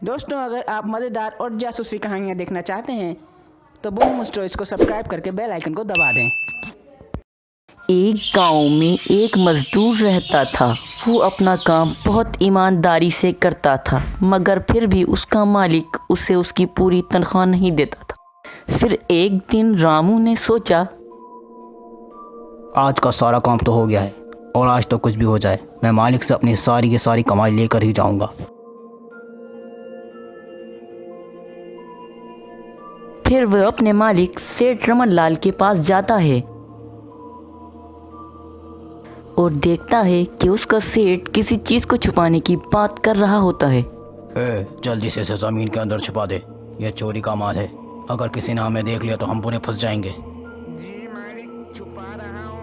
दोस्तों, अगर आप मज़ेदार और जासूसी कहानियाँ देखना चाहते हैं तो बूम स्टोरीज को सब्सक्राइब करके बेल आइकन को दबा दें। एक गांव में एक मजदूर रहता था। वो अपना काम बहुत ईमानदारी से करता था, मगर फिर भी उसका मालिक उसे उसकी पूरी तनख्वाह नहीं देता था। फिर एक दिन रामू ने सोचा, आज का सारा काम तो हो गया है और आज तो कुछ भी हो जाए, मैं मालिक से अपनी सारी की सारी कमाई लेकर ही जाऊंगा। फिर वह अपने मालिक सेठ रमन लाल के पास जाता है और देखता है कि उसका सेठ किसी चीज को छुपाने की बात कर रहा होता है। जल्दी से इसे जमीन के अंदर छुपा दे, यह चोरी का माल है। अगर किसी ने हमें देख लिया तो हम पूरे फंस जाएंगे। जी मालिक, छुपा रहा हूँ।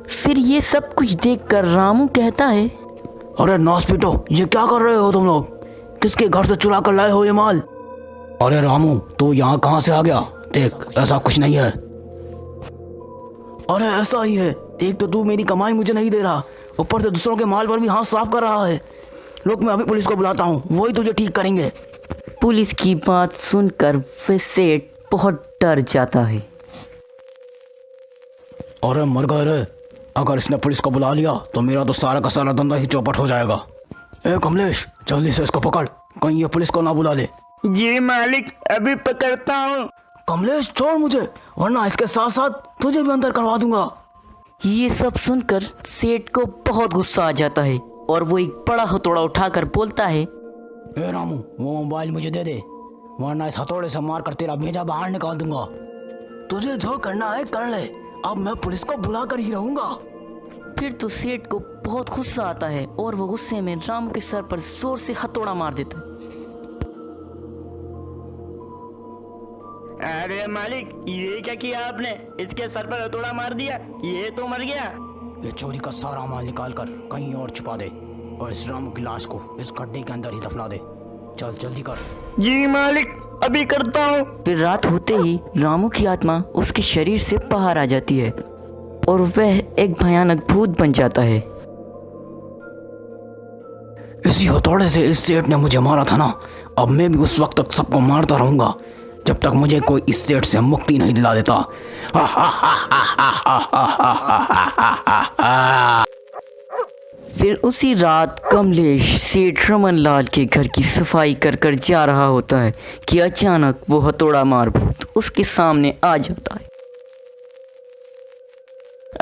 फिर ये सब कुछ देखकर रामू कहता है, अरे नासपीटो, ये क्या कर रहे हो तुम लोग? किसके घर से चुरा कर लाए हो ये माल? अरे रामू, तू यहाँ कहाँ से आ गया? देख, ऐसा कुछ नहीं है। अरे ऐसा ही है, एक तो तू मेरी कमाई मुझे नहीं दे रहा, ऊपर से दूसरों के माल पर भी हाथ साफ कर रहा है। लोग, मैं अभी पुलिस को बुलाता हूँ, वही तुझे ठीक करेंगे। पुलिस की बात सुनकर वह सेठ बहुत डर जाता है। अरे मर गए रे, अगर इसने पुलिस को बुला लिया तो मेरा तो सारा का सारा धंधा ही चौपट हो जाएगा। ए कमलेश, जल्दी से इसको पकड़, कहीं ये पुलिस को ना बुला ले। जी मालिक, अभी पकड़ता हूँ। कमलेश छोड़ मुझे, वरना इसके साथ साथ तुझे भी अंदर करवा दूंगा। ये सब सुनकर सेठ को बहुत गुस्सा आ जाता है और वो एक बड़ा हथौड़ा उठाकर बोलता है, ए रामू, वो मोबाइल मुझे दे दे, वरना इस हथौड़े से मार कर तेरा भेजा बाहर निकाल दूंगा। तुझे जो करना है कर ले, अब मैं पुलिस को बुला कर ही रहूंगा। फिर तो सेठ को बहुत गुस्सा आता है और वो गुस्से में रामू के सर पर जोर से हथौड़ा मार देता है। अरे मालिक, ये क्या किया आपने? इसके सर पर हथौड़ा मार दिया, ये तो मर गया। ये चोरी का सारा माल निकाल कर कहीं और छुपा दे और इस रामू की लाश को इस गड्ढे के अंदर ही दफना दे। चल जल्दी कर। जी मालिक, अभी करता हूँ। फिर रात होते ही रामू की आत्मा उसके शरीर से बाहर आ जाती है और वह एक भयानक भूत बन जाता है। इसी हथौड़े से इस सेठ ने मुझे मारा था ना, अब मैं भी उस वक्त तक सबको मारता रहूंगा जब तक मुझे कोई इस सेठ से मुक्ति नहीं दिला देता। फिर उसी रात कमलेश सेठ रमन लाल के घर की सफाई कर कर जा रहा होता है कि अचानक वो हथौड़ा मार भूत उसके सामने आ जाता है।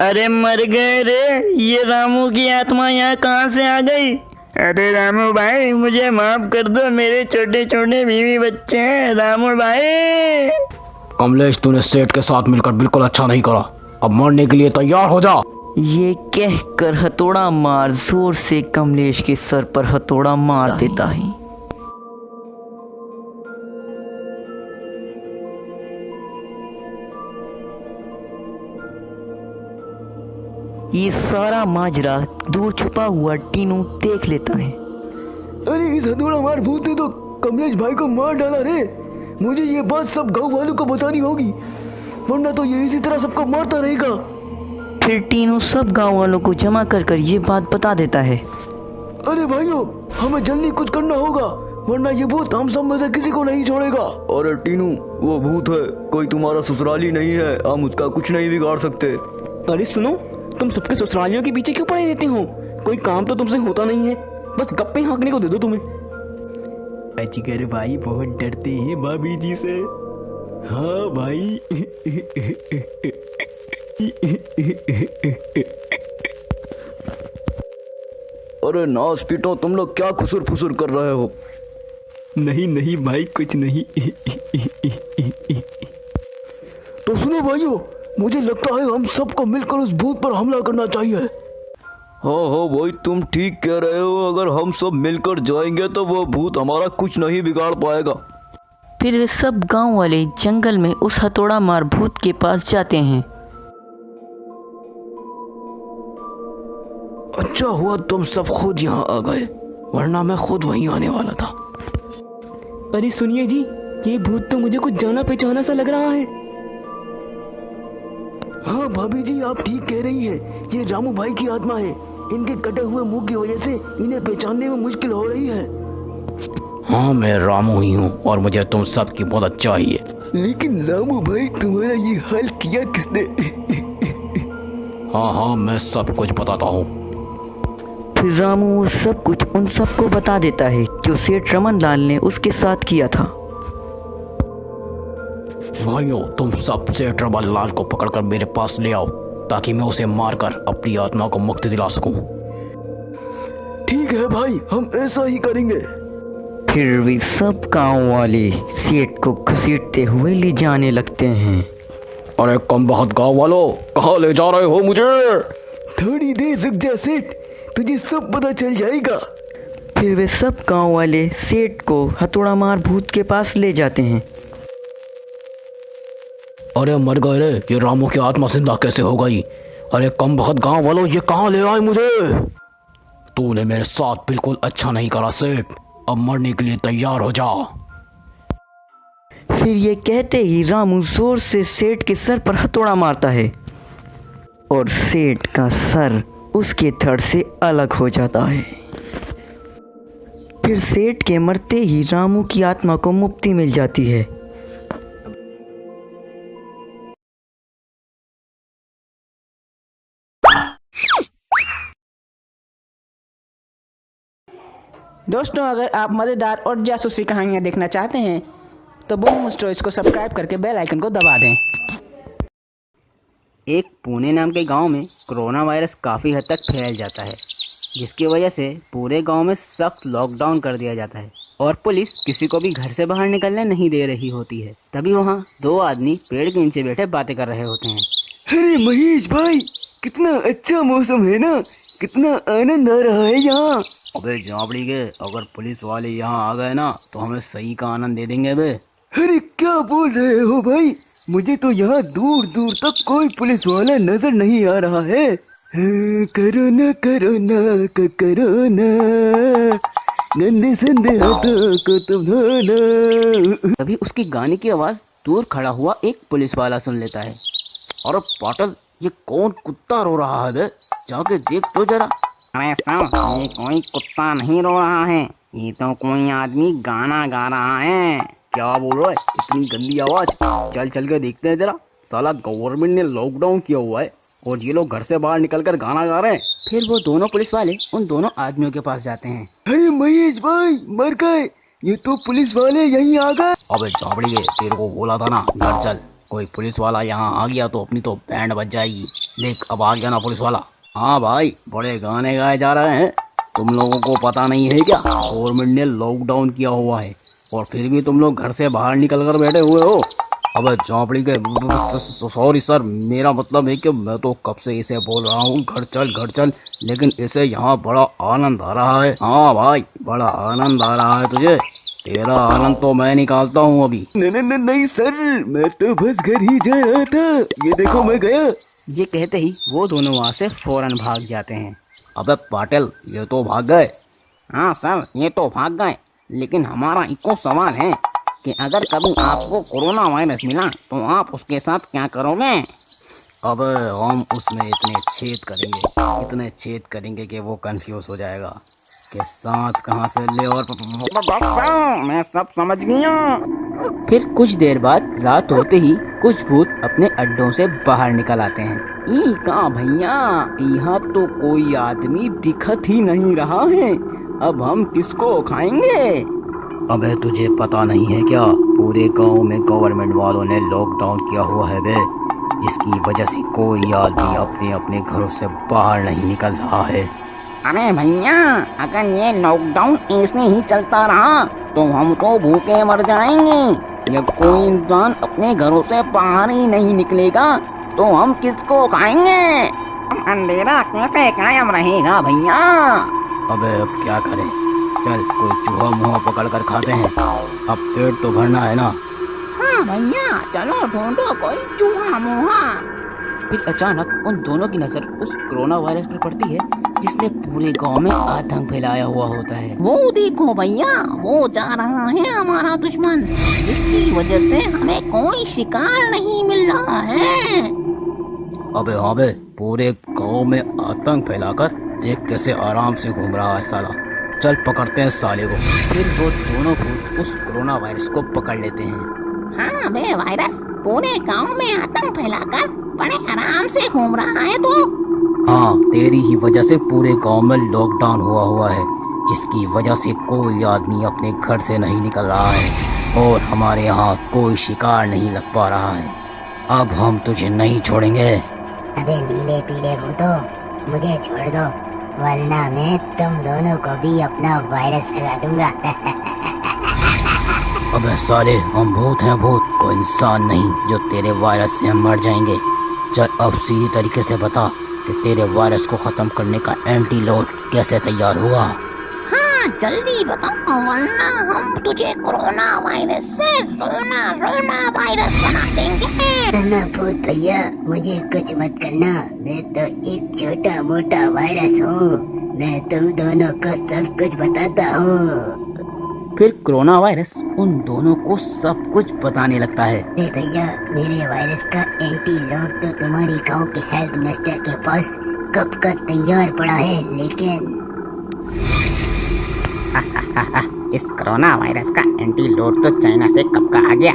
अरे मर गए रे, ये रामू की आत्मा यहाँ कहाँ से आ गई? अरे रामू भाई, मुझे माफ कर दो, मेरे छोटे छोटे बीवी बच्चे हैं। रामू भाई। कमलेश, तूने सेठ के साथ मिलकर बिल्कुल अच्छा नहीं करा, अब मरने के लिए तैयार हो जा। ये कहकर हथौड़ा मार जोर से कमलेश के सर पर हथौड़ा मार देता है। ये सारा माजरा दूर छुपा हुआ टीनू देख लेता है। अरे इस हथौड़ा मार भूत ने तो कमलेश भाई को मार डाला रे। मुझे ये बात सब गांव वालों को बतानी होगी, वरना तो ये इसी तरह सबको मारता रहेगा। फिर टीनू सब गांव वालों को जमा कर कर ये बात बता देता है। अरे भाइयों, हमें जल्दी कुछ करना होगा, वरना ये भूत हम सब में से किसी को नहीं छोड़ेगा। अरे टीनू, वो भूत है, कोई तुम्हारा ससुराली नहीं है, हम उसका कुछ नहीं बिगाड़ सकते। अरे सुनो, तुम सबके ससुरालियों के पीछे क्यों पड़े रहते हो? कोई काम तो तुमसे होता नहीं है, बस गप्पे हाँकने को दे दो तुम्हें। अजगर भाई बहुत डरते हैं भाभी जी से। हाँ भाई। अरे नास पीटो, तुम लोग क्या खुसुर फुसुर कर रहे हो? नहीं नहीं भाई, कुछ नहीं। तो सुनो भाइयों, मुझे लगता है हम सबको मिलकर उस भूत पर हमला करना चाहिए। हाँ हाँ भाई, तुम ठीक कह रहे हो, अगर हम सब मिलकर जाएंगे तो वो भूत हमारा कुछ नहीं बिगाड़ पाएगा। फिर वे सब गांव वाले जंगल में उस हथौड़ा मार भूत के पास जाते हैं। अच्छा हुआ तुम सब खुद यहाँ आ गए, वरना मैं खुद वहीं आने वाला था। अरे सुनिए जी, ये भूत तो मुझे कुछ जाना पहचाना सा लग रहा है। हाँ भाभी जी, आप ठीक कह रही हैं। ये रामू भाई की आत्मा है। इनके कटे हुए मुंह की वजह से इन्हें पहचानने में मुश्किल हो रही है। हाँ, मैं रामू ही हूँ और मुझे तुम सबकी मदद चाहिए। लेकिन रामू भाई, तुम्हारा ये हाल किया किसने? हाँ हाँ, मैं सब कुछ बताता हूँ। फिर रामू सब कुछ उन सबको बता देता है जो सेठ रमन लाल ने उसके साथ किया था। भाइयों, तुम सब सेठ रमन लाल को पकड़कर मेरे पास ले आओ ताकि मैं उसे मारकर अपनी आत्मा को मुक्ति दिला सकूं। ठीक है भाई, हम ऐसा ही करेंगे। फिर वे सब गांव वाले सेठ को घसीटते हुए ले जाने लगते हैं। अरे कम बहुत गाँव वालों, कहाँ ले जा रहे हो मुझे? थोड़ी देर रुक जा सेठ, तुझे सब पता चल जाएगा। फिर वे सब गांव वाले सेठ को हथौड़ा मार भूत के पास ले जाते हैं। अरे मर गए रे, ये रामू की आत्मा जिंदा कैसे हो गई? अरे कम बहुत गाँव वालों, ये कहाँ ले आए मुझे? तूने मेरे साथ बिल्कुल अच्छा नहीं करा सेठ, अब मरने के लिए तैयार हो जा। फिर ये कहते ही रामू जोर से सेठ के सर पर हथौड़ा मारता है और सेठ का सर उसके धड़ से अलग हो जाता है। फिर सेठ के मरते ही रामू की आत्मा को मुक्ति मिल जाती है। दोस्तों, अगर आप मज़ेदार और जासूसी कहानियाँ देखना चाहते हैं तो बूम स्टोरीज को सब्सक्राइब करके बेल आइकन को दबा दें। एक पुणे नाम के गांव में कोरोना वायरस काफ़ी हद तक फैल जाता है, जिसकी वजह से पूरे गांव में सख्त लॉकडाउन कर दिया जाता है और पुलिस किसी को भी घर से बाहर निकलने नहीं दे रही होती है। तभी वहाँ दो आदमी पेड़ के नीचे बैठे बातें कर रहे होते हैं। अरे महेश भाई, कितना अच्छा मौसम है ना, कितना आनंद आ रहा है यहाँ। अबे जाबड़ी के, अगर पुलिस वाले यहाँ आ गए ना तो हमें सही का आनंद दे देंगे बे। अरे क्या बोल रहे हो भाई, मुझे तो यहाँ दूर दूर तक कोई पुलिस वाला नजर नहीं आ रहा है। करोना करोना का करोना, गंदे संदे हाथों को तुम धोना। तभी उसकी गाने की आवाज़ दूर खड़ा हुआ एक पुलिस वाला सुन लेता है। अरे पाटल, ये कौन कुत्ता रो रहा है बे? जाके देख तो जरा। अरे सर, ये कोई कुत्ता नहीं रो रहा है, ये तो कोई आदमी गाना गा रहा है। क्या बोल रहा है, इतनी गंदी आवाज? चल चल के देखते हैं जरा। साला गवर्नमेंट ने लॉकडाउन किया हुआ है और ये लोग घर से बाहर निकलकर गाना गा रहे हैं। फिर वो दोनों पुलिस वाले उन दोनों आदमियों के पास जाते हैं। अरे महेश भाई, मर गए, ये तो पुलिस वाले यहीं आ गए। अबे जाबड़ी के, तेरे को बोला था ना घर चल। कोई पुलिस वाला यहाँ आ गया तो अपनी तो बैंड बज जाएगी। देख, अब आ गया ना पुलिस वाला। हाँ भाई, बड़े गाने गाए जा रहे हैं। तुम लोगों को पता नहीं है क्या, गवर्नमेंट ने लॉकडाउन किया हुआ है और फिर भी तुम लोग घर से बाहर निकल कर बैठे हुए हो। अबे चौपड़ी के, सॉरी सर, मेरा मतलब है कि मैं तो कब से इसे बोल रहा हूँ घर चल, लेकिन इसे यहाँ बड़ा आनंद आ रहा है। हाँ भाई, बड़ा आनंद आ रहा है तुझे। तेरा आनंद तो मैं निकालता हूँ अभी। नहीं सर, मैं तो बस घर ही जा रहा था, ये देखो मैं गया। ये कहते ही वो दोनों वहाँ से फौरन भाग जाते हैं। अबे पाटिल, ये तो भाग गए। हाँ सर, ये तो भाग गए, लेकिन हमारा इको सवाल है कि अगर कभी आपको कोरोना वायरस मिला तो आप उसके साथ क्या करोगे? अब हम उसमें इतने छेद करेंगे कि वो कंफ्यूज हो जाएगा कि सांस कहाँ से ले। और मैं सब समझ गया। फिर कुछ देर बाद रात होते ही कुछ भूत अपने अड्डों से बाहर निकल आते हैं। ई का भैया, यहाँ तो कोई आदमी दिखत ही नहीं रहा है, अब हम किसको खाएंगे? अबे तुझे पता नहीं है क्या, पूरे गांव में गवर्नमेंट वालों ने लॉकडाउन किया हुआ है बे, जिसकी वजह से कोई आदमी अपने अपने घरों से बाहर नहीं निकल रहा है। अरे भैया, अगर ये लॉकडाउन ऐसे ही चलता रहा तो हम तो भूखे मर जाएंगे। जब कोई इंसान अपने घरों से बाहर ही नहीं निकलेगा तो हम किसको खाएंगे? अंधेरा कैसे कायम रहेगा भैया? अबे अब क्या करें, चल कोई चूहा मुहा पकड़ कर खाते हैं, अब पेट तो भरना है ना। हाँ भैया, चलो ढूंढो कोई चूहा मुहा। फिर अचानक उन दोनों की नजर उस कोरोना वायरस पर पड़ती है जिसने पूरे गांव में आतंक फैलाया हुआ होता है। वो देखो भैया, वो जा रहा है हमारा दुश्मन, जिसकी वजह से हमें कोई शिकार नहीं मिल रहा है। अबे हाँ बे, पूरे गांव में आतंक फैलाकर देख कैसे आराम से घूम रहा है साला। चल पकड़ते हैं साले को। फिर वो दोनों भूत उस कोरोना वायरस को पकड़ लेते हैं। हाँ बे वायरस, पूरे गांव में आतंक फैलाकर बड़े आराम से घूम रहा है तू। हाँ, तेरी ही वजह से पूरे गांव में लॉकडाउन हुआ है, जिसकी वजह से कोई आदमी अपने घर से नहीं निकल रहा है और हमारे यहाँ कोई शिकार नहीं लग पा रहा है। अब हम तुझे नहीं छोड़ेंगे। अबे नीले पीले भूतों, मुझे छोड़ दो, वरना मैं तुम दोनों को भी अपना वायरस लगा दूंगा। अबे साले, हम भूत हैं भूत, कोई इंसान नहीं जो तेरे वायरस से हम मर जाएंगे। चल अब सीधी तरीके से बता कि तेरे वायरस को खत्म करने का एंटीडोट कैसे तैयार हुआ। हाँ जल्दी बताओ, वरना हम तुझे कोरोना वायरस से रोना वायरस बना देंगे। ना भूत भैया, मुझे कुछ मत करना, मैं तो एक छोटा मोटा वायरस हूँ। मैं तुम दोनों को सब कुछ बताता हूँ। फिर कोरोना वायरस उन दोनों को सब कुछ बताने लगता है। अरे भैया, मेरे वायरस का एंटीडोट तो तुम्हारी गांव के हेल्थ मिनिस्टर के पास कब का तैयार पड़ा है, लेकिन इस कोरोना वायरस का एंटीडोट तो चाइना से कब का आ गया,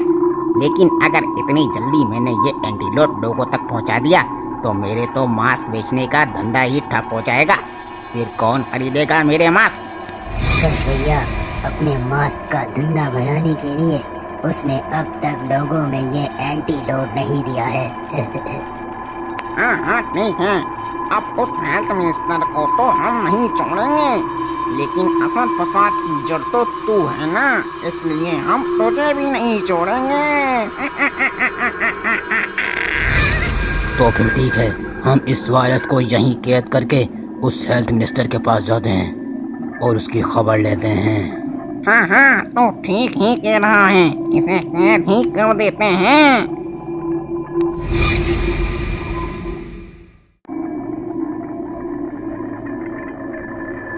लेकिन अगर इतनी जल्दी मैंने ये एंटीडोट लोगों तक पहुंचा दिया तो मेरे तो मास्क बेचने का धंधा ही ठप हो जाएगा। फिर कौन खरीदेगा मेरे मास्क? बस भैया, अपने मास्क का धंधा बढ़ाने के लिए उसने अब तक लोगों में ये एंटीडोट नहीं दिया है। हाँ ठीक है, अब उस हेल्थ मिनिस्टर को तो हम नहीं छोड़ेंगे, लेकिन असल फसाद की जड़ तो तू है ना, इसलिए हम तुझे भी नहीं छोड़ेंगे। तो फिर ठीक है, हम इस वायरस को यहीं कैद करके उस हेल्थ मिनिस्टर के पास जाते हैं और उसकी खबर लेते हैं। हाँ तो ठीक ही कह रहा है, इसे कैद ही कर देते हैं।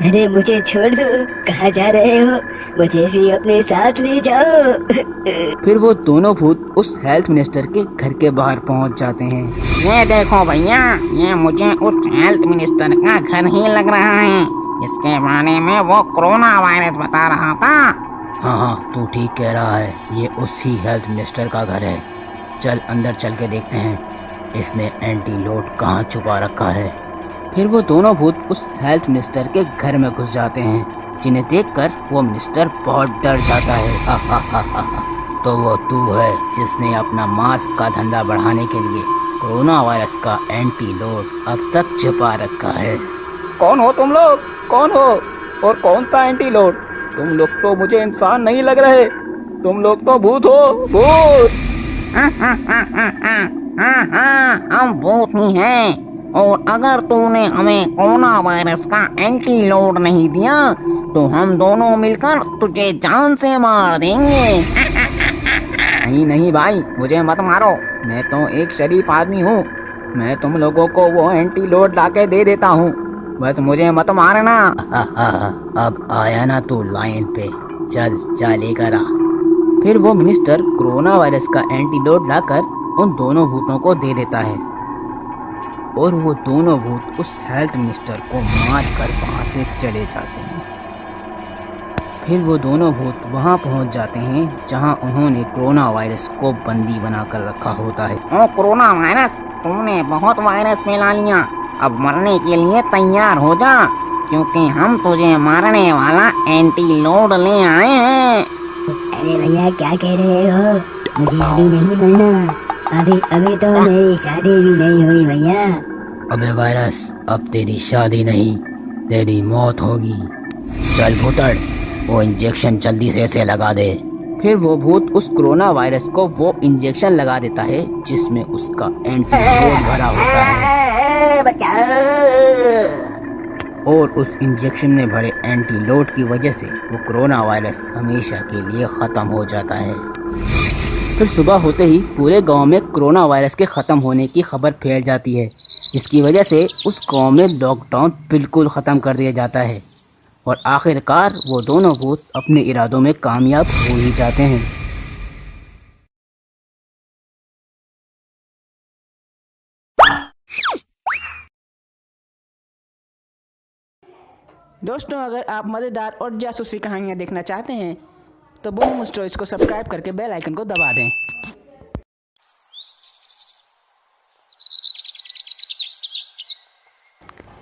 अरे मुझे छोड़ दो, कहाँ जा रहे हो? मुझे भी अपने साथ ले जाओ। फिर वो दोनों भूत उस हेल्थ मिनिस्टर के घर के बाहर पहुंच जाते हैं। ये देखो भैया, ये मुझे उस हेल्थ मिनिस्टर का घर ही लग रहा है, इसके बारे में वो कोरोना वायरस बता रहा था। हाँ, तू ठीक कह रहा है, ये उसी हेल्थ मिनिस्टर का घर है। चल अंदर चल के देखते हैं इसने एंटीडोट कहाँ छुपा रखा है। फिर वो दोनों भूत उस हेल्थ मिनिस्टर के घर में घुस जाते हैं, जिन्हें देखकर वो मिनिस्टर बहुत डर जाता है। तो वो तू है जिसने अपना मास्क का धंधा बढ़ाने के लिए कोरोना वायरस का एंटीडोट अब तक छुपा रखा है। कौन हो तुम लोग? कौन हो और कौन सा एंटीडोट? तुम लोग तो मुझे इंसान नहीं लग रहे, तुम लोग तो भूत हो, भूत। हम भूत ही हैं, और अगर तूने हमें कोरोना वायरस का एंटीडोट नहीं दिया तो हम दोनों मिलकर तुझे जान से मार देंगे। नहीं भाई, मुझे मत मारो, मैं तो एक शरीफ आदमी हूँ। मैं तुम लोगों को वो एंटीडोट लाके दे देता हूँ, बस मुझे मत मारना। अब आया ना तू लाइन पे, चल जा लेकर आ। फिर वो मिनिस्टर कोरोना वायरस का एंटीडोट लाकर उन दोनों भूतों को दे देता है और वो दोनों भूत उस हेल्थ मिनिस्टर को मार कर वहाँ से चले जाते हैं। फिर वो दोनों भूत वहाँ पहुँच जाते हैं जहाँ उन्होंने कोरोना वायरस को बंदी बनाकर रखा होता है। ओ कोरोना वायरस, तुमने बहुत वायरस फैला लिया, अब मरने के लिए तैयार हो जा, क्योंकि हम तुझे मारने वाला एंटीडोट ले आए हैं। अरे भैया, क्या कह रहे हो? मुझे अभी नहीं मरना, अभी तो मेरी शादी भी नहीं हुई भैया। अबे वायरस, अब तेरी शादी नहीं, तेरी मौत होगी। चल भूतड़, वो इंजेक्शन जल्दी से इसे लगा दे। फिर वो भूत उस कोरोना वायरस को वो इंजेक्शन लगा देता है जिसमें उसका एंटीडोट भरा होता है। और उस इंजेक्शन में भरे एंटीडोट की वजह से वो कोरोना वायरस हमेशा के लिए ख़त्म हो जाता है। फिर सुबह होते ही पूरे गांव में कोरोना वायरस के ख़त्म होने की खबर फैल जाती है, जिसकी वजह से उस गांव में लॉकडाउन बिल्कुल ख़त्म कर दिया जाता है और आखिरकार वो दोनों भूत अपने इरादों में कामयाब हो ही जाते हैं। दोस्तों, अगर आप मज़ेदार और जासूसी कहानियाँ देखना चाहते हैं तो बूम स्टोरीज को सब्सक्राइब करके बेल आइकन को दबा दें।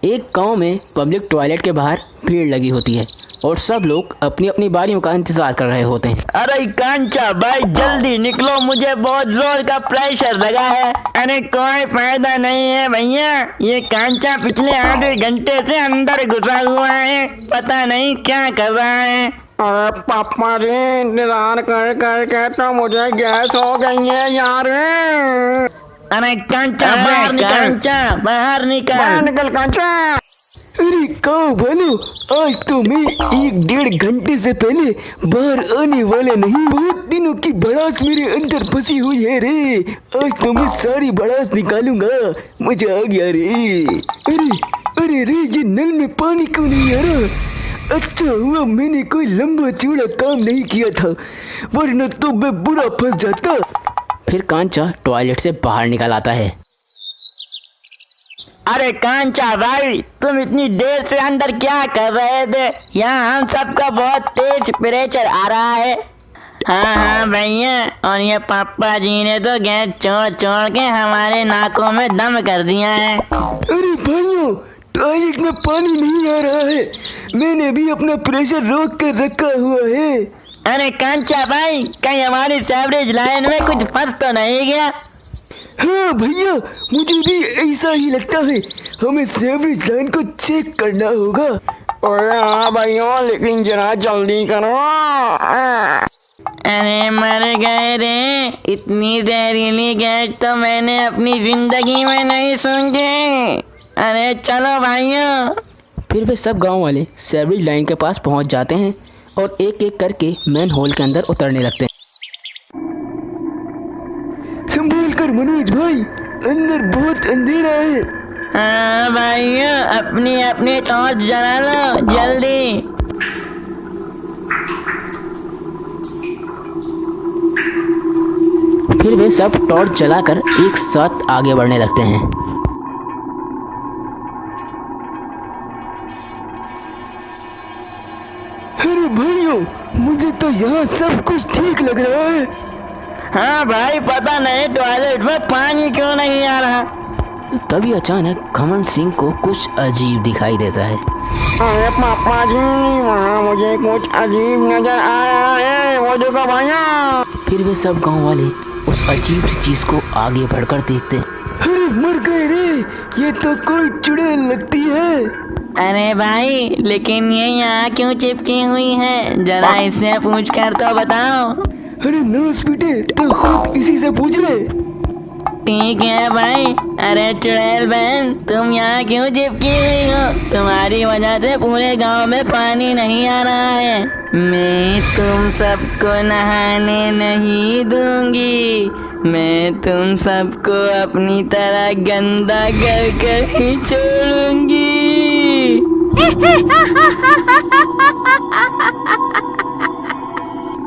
एक गांव में पब्लिक टॉयलेट के बाहर भीड़ लगी होती है और सब लोग अपनी अपनी बारियों का इंतजार कर रहे होते हैं। अरे कांचा भाई जल्दी निकलो, मुझे बहुत जोर का प्रेशर लगा है। अरे कोई फायदा नहीं है भैया, ये कांचा पिछले आधे घंटे से अंदर घुसा हुआ है, पता नहीं क्या कर रहा है। अरे पापा जी, इंतजार कर करके तो मुझे गैस हो गई है यार। अरे कांचा बाहर निकल, कांचा बाहर निकल कांचा। अरे गाँव वालों, आज तो मैं 1-1.5 घंटे से पहले बाहर आने वाला नहीं। बहुत दिनों की भड़ास मेरे अंदर फंसी हुई है रे। आज तो मैं सारी भड़ास निकालूंगा, मजा आ गया रे। अरे रे, ये नल में पानी क्यों नहीं आ रहा? अच्छा हुआ मैंने कोई लंबा चौड़ा काम नहीं किया था, वरना तो मैं बुरा फंस जाता। फिर कांचा टॉयलेट से बाहर निकल आता है। अरे कांचा भाई, तुम इतनी देर से अंदर क्या कर रहे थे? यहाँ हम सबका बहुत तेज प्रेशर आ रहा है। हाँ भैया, और ये पापा जी ने तो गैस छोड़ के हमारे नाकों में दम कर दिया है। अरे भाइयों, टॉयलेट में पानी नहीं आ रहा है, मैंने भी अपना प्रेशर रोक कर रखा हुआ है। अरे कांचा भाई, कहीं हमारी सेवरेज लाइन में कुछ फंस तो नहीं गया? हाँ भैया, मुझे भी ऐसा ही लगता है, हमें सेवरेज लाइन को चेक करना होगा। अरे हाँ भैया, लेकिन जरा जल्दी करो। अरे मर गए रे, इतनी जहरीली गैस तो मैंने अपनी जिंदगी में नहीं सूंघी। अरे चलो भाइयों। फिर वे सब गांव वाले सेवरेज लाइन के पास पहुंच जाते हैं और एक एक करके मैन होल के अंदर उतरने लगते हैं। संभाल कर मनोज भाई, अंदर बहुत अंधेरा है। हाँ भाइयों, अपनी टॉर्च जला लो जल्दी। फिर वे सब टॉर्च जलाकर एक साथ आगे बढ़ने लगते हैं। अरे भाइयों, मुझे तो यहाँ सब कुछ ठीक लग रहा है। हाँ भाई, पता नहीं टॉयलेट में पानी क्यों नहीं आ रहा। तभी अचानक घमंड सिंह को कुछ अजीब दिखाई देता है। अरे पापा जी, वहाँ मुझे कुछ अजीब नजर आ रहा है, वो देखो भैया। फिर वे सब गांव वाले उस अजीब सी चीज को आगे बढ़कर देखते हैं। अरे मर गए रे, ये तो कोई चुड़ैल लगती है। अरे भाई, लेकिन ये यहाँ क्यों चिपकी हुई है? जरा इससे पूछ कर तो बताओ। अरे नर्स बेटे, तो खुद इसी से पूछ ले। ठीक है भाई। अरे चुड़ैल बहन, तुम यहाँ क्यों चिपकी हुई हो? तुम्हारी वजह से पूरे गांव में पानी नहीं आ रहा है। मैं तुम सबको नहाने नहीं दूंगी, मैं तुम सबको अपनी तरह गंदा कर कर ही छोड़ूंगी।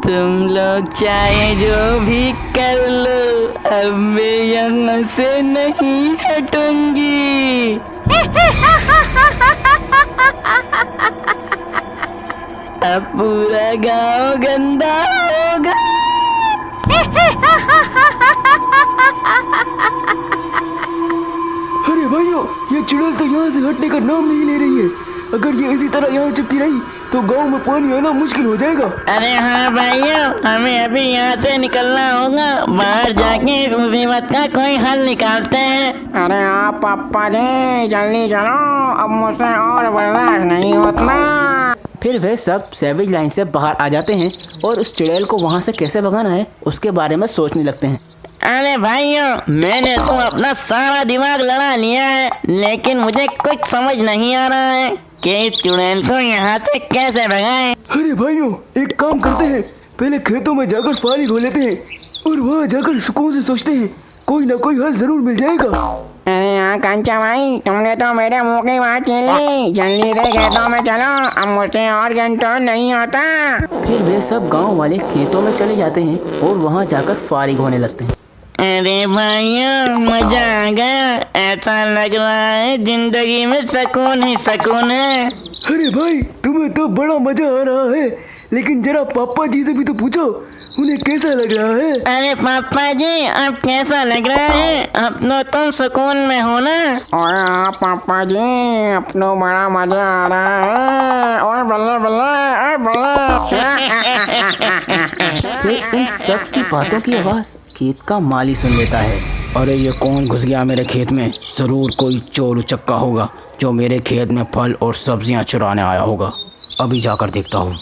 तुम लोग चाहे जो भी कर लो, अब मैं यहाँ से नहीं हटूंगी। अब पूरा गांव गंदा होगा। अरे भाइयों, ये चुड़ैल तो यहाँ से हटने का नाम नहीं ले रही है। अगर ये इसी तरह यहाँ चिपकी रही तो गांव में पानी आना मुश्किल हो जाएगा। अरे हाँ भाइयों, हमें अभी यहाँ से निकलना होगा। बाहर जाके इस मुसीबत का कोई हल निकालते हैं। अरे हाँ पापा जी, जल्दी चलो, अब मुझसे और बर्दाश्त नहीं होता। फिर वे सब सेवेज लाइन से बाहर आ जाते हैं और उस चुड़ैल को वहाँ से कैसे भगाना है उसके बारे में सोचने लगते हैं। अरे भाइयों, मैंने तो अपना सारा दिमाग लड़ा लिया है, लेकिन मुझे कुछ समझ नहीं आ रहा है कि इस चुड़ैल को यहाँ से कैसे भगाएं। अरे भाइयों, एक काम करते हैं, पहले खेतों में जाकर फारिग हो लेते हैं और वहाँ जाकर सुकून से सोचते हैं, कोई ना कोई हल जरूर मिल जाएगा। अरे हाँ कांचा भाई, तुमने तो मेरे मुंह की बात छीन ली। जल्दी से खेतों में चलो, अब मुझसे और कंट्रोल नहीं होता। फिर वे सब गांव वाले खेतों में चले जाते हैं और वहाँ जाकर फारिग होने लगते हैं। अरे भाइयों मजा आ गया, ऐसा लग रहा है जिंदगी में सुकून ही सुकून है। अरे भाई तुम्हें तो बड़ा मजा आ रहा है, लेकिन जरा पापा जी से भी तो पूछो उन्हें कैसा लग रहा है। अरे पापा जी अब कैसा लग रहा है, अब तो तुम सुकून में हो ना। और पापा जी अपनो बड़ा मजा आ रहा है। और बल्ले बल्ले फिर इन सब की बातों की आवाज़ खेत का माली सुन लेता है। अरे ये कौन घुस गया मेरे खेत में? ज़रूर कोई चोर उचक्का होगा जो मेरे खेत में फल और सब्जियां चुराने आया होगा। अभी जाकर देखता हूँ।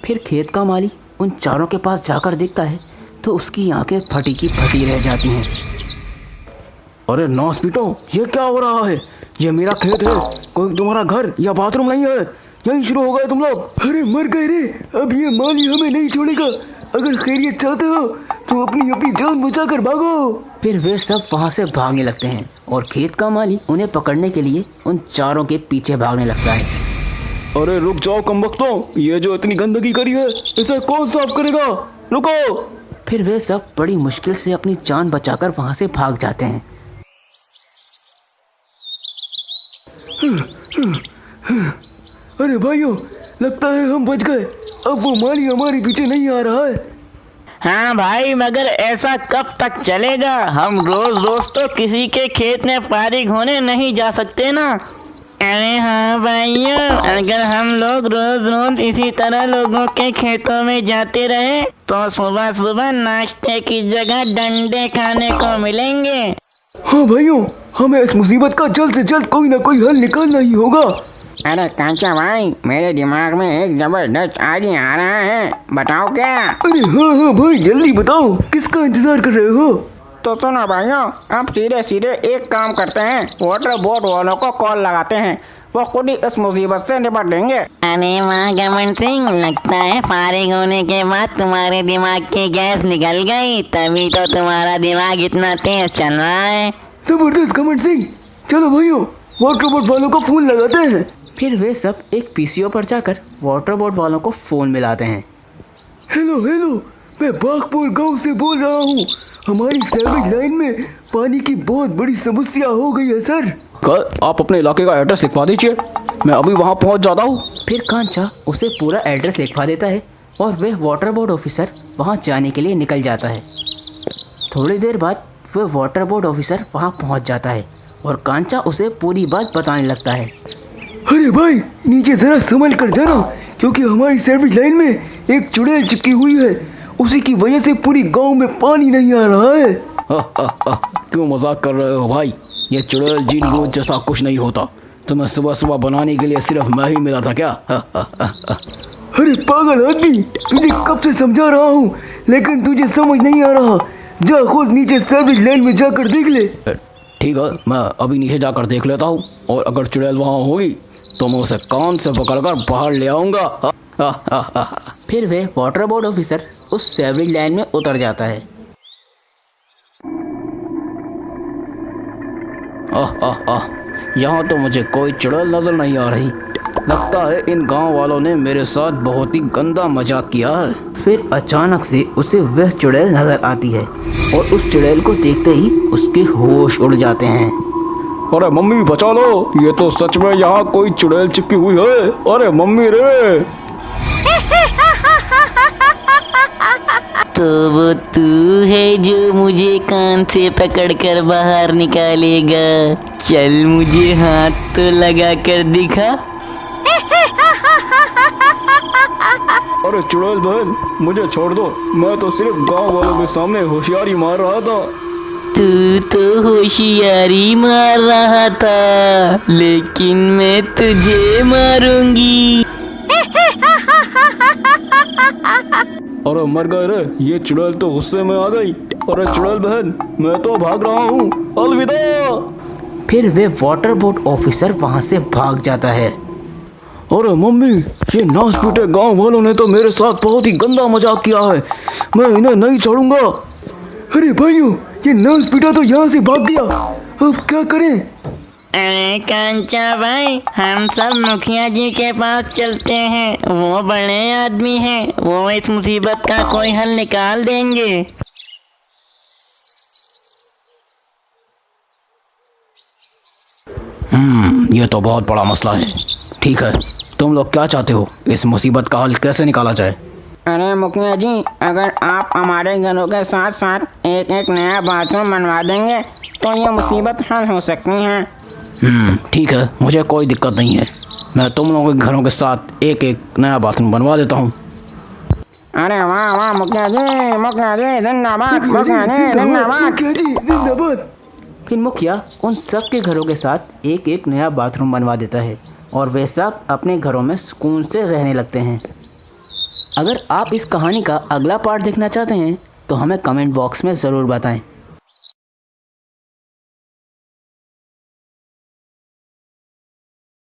फिर खेत का माली उन चारों के पास जाकर देखता है तो उसकी आंखें फटी की फटी रह जाती हैं। अरे नास पीटो, ये क्या हो रहा है? ये मेरा खेत है, कोई तुम्हारा घर या बाथरूम नहीं है। यहीं शुरू हो गए तुम लोग। अरे मर गए रे, अब ये माली हमें नहीं छोड़ेगा। अगर खैरियत चाहते हो तो अपनी जान बचाकर भागो। फिर वे सब वहाँ से भागने लगते हैं और खेत का माली उन्हें पकड़ने के लिए उन चारों के पीछे भागने लगता है। अरे रुक जाओ कमबख्तों, ये जो इतनी गंदगी करी है इसे कौन साफ करेगा? रुको। फिर वे सब बड़ी मुश्किल से अपनी जान बचाकर वहाँ से भाग जाते हैं। अरे भाइयों लगता है हम बच गए, अब वो माली हमारे पीछे नहीं आ रहा है। हाँ भाई, मगर ऐसा कब तक चलेगा? हम रोज रोज तो किसी के खेत में फारिग होने नहीं जा सकते ना। अरे हाँ भाइयों, अगर हम लोग रोज रोज इसी तरह लोगों के खेतों में जाते रहे तो सुबह सुबह नाश्ते की जगह डंडे खाने को मिलेंगे। हाँ भाइयों, हमें इस मुसीबत का जल्द से जल्द कोई ना कोई हल निकालना ही होगा। अरे कांचा भाई, मेरे दिमाग में एक जबरदस्त आइडिया आ रहा है, बताओ क्या? अरे हाँ हाँ भाई जल्दी बताओ, किसका इंतजार कर रहे हो? तो सुनो भाइयों, अब सीधे सीधे एक काम करते हैं, वाटर बोर्ड वालों को कॉल लगाते हैं, वो खुद ही इस मुसीबत से निपट लेंगे। अरे वाह गमन सिंह, लगता है फारिग होने के बाद तुम्हारे दिमाग की गैस निकल गई, तभी तो तुम्हारा दिमाग इतना तेज चल रहा है। जबरदस्त गमन सिंह, चलो भाइयों वाटर बोर्ड वालों को फोन लगाते हैं। फिर वे सब एक पीसीओ पर जाकर वाटर बोर्ड वालों को फ़ोन मिलाते हैं। हेलो हेलो, मैं बागपुर गांव से बोल रहा हूँ। हमारी सीवेज लाइन में पानी की बहुत बड़ी समस्या हो गई है सर। आप अपने इलाके का एड्रेस लिखवा दीजिए, मैं अभी वहाँ पहुँच जाता हूँ। फिर कांचा उसे पूरा एड्रेस लिखवा देता है और वह वाटर बोर्ड ऑफिसर वहाँ जाने के लिए निकल जाता है। थोड़ी देर बाद वह वाटर बोर्ड ऑफिसर वहाँ पहुँच जाता है और कांचा उसे पूरी बात बताने लगता है। अरे भाई नीचे जरा संभल कर जाना, क्योंकि हमारी सर्विस लाइन में एक चुड़ैल चिपकी हुई है, उसी की वजह से पूरी गांव में पानी नहीं आ रहा है। क्यों मजाक कर रहे हो भाई? ये चुड़ैल जीन रोज जैसा कुछ नहीं होता, तुम्हें सुबह सुबह बनाने के लिए सिर्फ मैं ही मिला था क्या? अरे पागल आदमी, तुझे कब से समझा रहा हूँ लेकिन तुझे समझ नहीं आ रहा। जा खुद नीचे सर्विस लाइन में जाकर देख ले। ठीक है, मैं अभी नीचे जाकर देख लेता हूँ, और अगर चुड़ैल वहाँ होगी तो मैं उसे कान से पकड़कर बाहर ले आऊँगा। फिर वह वाटर बोर्ड ऑफिसर उस सीवेज लाइन में उतर जाता है। यहाँ तो मुझे कोई चुड़ैल नजर नहीं आ रही। लगता है इन गांव वालों ने मेरे साथ बहुत ही गंदा मजाक किया है। फिर अचानक से उसे वह चुड़ैल नजर आती है और उस चुड़ैल को देखते ही उसके होश उड़ जाते हैं। अरे मम्मी बचा लो, ये तो सच में यहाँ कोई चुड़ैल चिपकी हुई है। अरे मम्मी रे। तो वो तू है जो मुझे कान से पकड़कर बाहर निकालेगा? चल मुझे हाथ तो लगा कर दिखा। अरे चुड़ैल बहन, मुझे छोड़ दो, मैं तो सिर्फ गांव वालों के सामने होशियारी मार रहा था। तू तो होशियारी मार रहा था, लेकिन मैं तुझे मारूंगी। अरे मर गए रे, ये चुड़ैल तो गुस्से में आ गई। अरे चुड़ैल बहन, मैं तो भाग रहा हूँ, अलविदा। फिर वे वाटर बोर्ड ऑफिसर वहाँ से भाग जाता है। अरे मम्मी, ये नाश पीटे गांव वालों ने तो मेरे साथ बहुत ही गंदा मजाक किया है, मैं इन्हें नहीं छोड़ूंगा। अरे भाइयों, ये नाश पीटा तो यहाँ से भाग गया, अब क्या करें? अरे कांचा भाई, हम सब मुखिया जी के पास चलते हैं, वो बड़े आदमी हैं, वो इस मुसीबत का कोई हल निकाल देंगे। ये तो बहुत बड़ा मसला है। ठीक है, तुम लोग क्या चाहते हो? इस मुसीबत का हल कैसे निकाला जाए? अरे मुखिया जी, अगर आप हमारे घरों के साथ साथ एक एक नया बाथरूम बनवा देंगे तो ये मुसीबत हल हो सकती है। ठीक है, मुझे कोई दिक्कत नहीं है। मैं तुम लोगों के घरों के साथ एक एक नया बाथरूम बनवा देता हूँ। अरे वाह वाह मुखिया जी जिंदाबाद, मुखिया जी जिंदाबाद। फिर मुखिया उन सब के घरों के साथ एक एक नया बाथरूम बनवा देता है और वे सब अपने घरों में सुकून से रहने लगते हैं। अगर आप इस कहानी का अगला पार्ट देखना चाहते हैं तो हमें कमेंट बॉक्स में ज़रूर बताएं।